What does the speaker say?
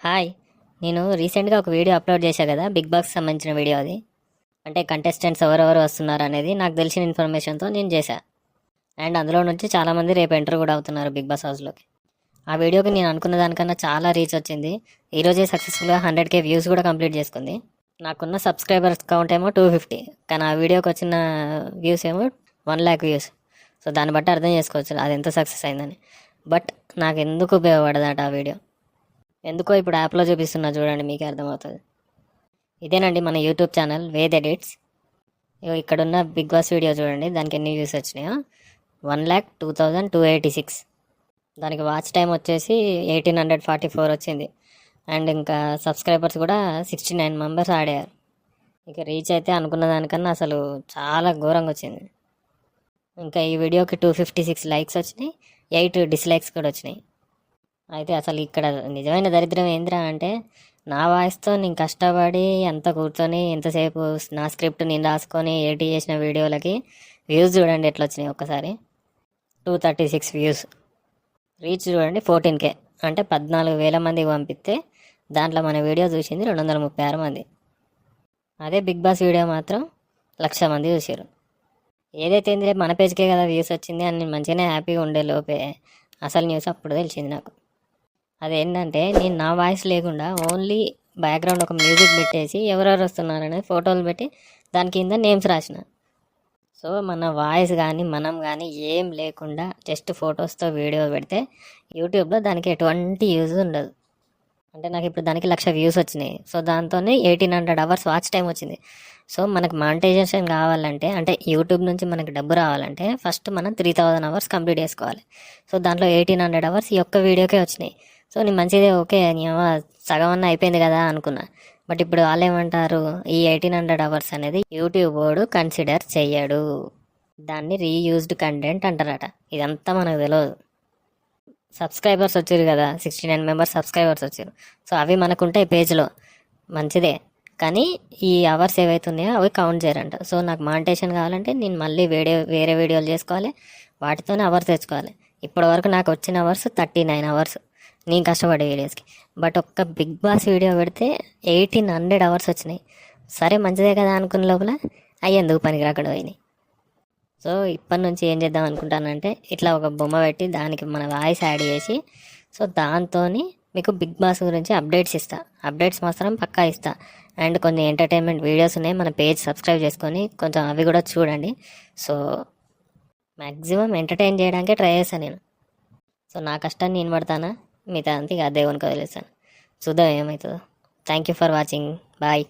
Hi. నేను రీసెంట్గా ఒక వీడియో అప్లోడ్ చేశాను కదా, బిగ్ బాస్కి సంబంధించిన వీడియో. అది అంటే కంటెస్టెంట్స్ ఎవరెవరు వస్తున్నారు అనేది నాకు తెలిసిన ఇన్ఫర్మేషన్తో నేను చేశా. అండ్ అందులో నుంచి చాలామంది రేపు ఎంటర్ కూడా అవుతున్నారు బిగ్ బాస్ హౌస్లోకి. ఆ వీడియోకి నేను అనుకున్న దానికన్నా చాలా రీచ్ వచ్చింది. ఈరోజే సక్సెస్ఫుల్గా 100K వ్యూస్ కూడా కంప్లీట్ చేసుకుంది. నాకున్న సబ్స్క్రైబర్స్ కౌంట్ ఏమో 250, కానీ ఆ వీడియోకి వచ్చిన వ్యూస్ ఏమో 1 lakh వ్యూస్. సో దాన్ని బట్టి అర్థం చేసుకోవచ్చు అది ఎంత సక్సెస్ అయిందని. బట్ నాకు ఎందుకు ఉపయోగపడదట ఆ వీడియో, ఎందుకో ఇప్పుడు యాప్లో చూపిస్తున్నా చూడండి, మీకే అర్థమవుతుంది. ఇదేనండి మన యూట్యూబ్ ఛానల్ వేద్ ఎడిట్స్. ఇక్కడున్న బిగ్ బాస్ వీడియో చూడండి, దానికి ఎన్ని వ్యూస్ వచ్చినాయో. 1,02,286. దానికి వాచ్ టైం వచ్చేసి 1,844 వచ్చింది. అండ్ ఇంకా సబ్స్క్రైబర్స్ కూడా 69 మెంబర్స్ ఆడారు. ఇక రీచ్ అయితే అనుకున్న దానికన్నా అసలు చాలా ఘోరంగా వచ్చింది. ఇంకా ఈ వీడియోకి 256 లైక్స్ వచ్చినాయి, 8 డిస్లైక్స్ కూడా వచ్చినాయి. అయితే అసలు ఇక్కడ నిజమైన దరిద్రం ఏందిరా అంటే, నా వాయిస్తో నేను కష్టపడి ఎంత కూర్చొని ఎంతసేపు నా స్క్రిప్ట్ నేను రాసుకొని ఎడిట్ చేసిన వీడియోలకి వ్యూస్ చూడండి ఎట్లా వచ్చినాయి. ఒక్కసారి 236 వ్యూస్. రీచ్ చూడండి 14K, అంటే 14,000 మందికి పంపిస్తే దాంట్లో మన వీడియో చూసింది 236 మంది. అదే బిగ్ బాస్ వీడియో మాత్రం 1,00,000 మంది చూసారు. ఏదైతే రేపు మన పేజ్కే కదా వ్యూస్ వచ్చింది అని నేను మంచిగానే హ్యాపీగా ఉండే లోపే అసలు న్యూస్ అప్పుడు తెలిసింది నాకు. అదేంటంటే, నేను నా వాయిస్ లేకుండా ఓన్లీ బ్యాక్గ్రౌండ్ ఒక మ్యూజిక్ పెట్టేసి ఎవరెవరు వస్తున్నారనేది ఫోటోలు పెట్టి దాని కింద నేమ్స్ రాసిన. సో మన వాయిస్ కానీ మనం కానీ ఏం లేకుండా జస్ట్ ఫొటోస్తో వీడియో పెడితే యూట్యూబ్లో దానికి ఎటువంటి యూజ్ ఉండదు. అంటే నాకు ఇప్పుడు దానికి 1,00,000 వ్యూస్ వచ్చినాయి. సో దాంతోనే 1,800 అవర్స్ వాచ్ టైం వచ్చింది. సో మనకు మానిటైజేషన్ కావాలంటే, అంటే యూట్యూబ్ నుంచి మనకు డబ్బు రావాలంటే ఫస్ట్ మనం 3,000 అవర్స్ కంప్లీట్ చేసుకోవాలి. సో దాంట్లో 1,800 అవర్స్ ఈ ఒక్క వీడియోకే వచ్చినాయి. సో నేను మంచిదే, ఓకే సగం అన్న అయిపోయింది కదా అనుకున్నా. బట్ ఇప్పుడు వాళ్ళు ఏమంటారు, ఈ 1,800 అవర్స్ అనేది యూట్యూబ్ వాడు కన్సిడర్ చెయ్యడు, దాన్ని రీయూజ్డ్ కంటెంట్ అంటారట. ఇదంతా మనకు తెలియదు. సబ్స్క్రైబర్స్ వచ్చారు కదా, 69 మెంబర్స్ సబ్స్క్రైబర్స్ వచ్చారు. సో అవి మనకుంటాయి పేజ్లో, మంచిదే. కానీ ఈ అవర్స్ ఏవైతే ఉన్నాయో అవి కౌంట్ చేయరంట. సో నాకు మానిటేషన్ కావాలంటే నేను మళ్ళీ వేరే వీడియోలు చేసుకోవాలి, వాటితోనే అవర్స్ తెచ్చుకోవాలి. ఇప్పటి వరకు నాకు వచ్చిన అవర్స్ 39 అవర్స్ నేను కష్టపడే వీడియోస్కి. బట్ ఒక్క బిగ్ బాస్ వీడియో పెడితే 1,800 అవర్స్ వచ్చినాయి. సరే మంచిదే కదా అనుకున్న లోపల అయ్యేందుకు పనికి రాకుండా పోయినాయి. సో ఇప్పటి నుంచి ఏం చేద్దాం అనుకుంటానంటే, ఇట్లా ఒక బొమ్మ పెట్టి దానికి మన వాయిస్ యాడ్ చేసి, సో దాంతో మీకు బిగ్ బాస్ గురించి అప్డేట్స్ ఇస్తా. అప్డేట్స్ మాత్రం పక్కా ఇస్తా. అండ్ కొన్ని ఎంటర్టైన్మెంట్ వీడియోస్ ఉన్నాయి, మన పేజ్ సబ్స్క్రైబ్ చేసుకొని కొంచెం అవి కూడా చూడండి. సో మ్యాక్సిమం ఎంటర్టైన్ చేయడానికే ట్రై చేస్తాను నేను. సో నా కష్టాన్ని నేను పడతానా, మిగతా అంతా ఇక దేవునికి వదిలేస్తాను. చూద్దాం ఏమవుతుందో. Thank you for watching. Bye.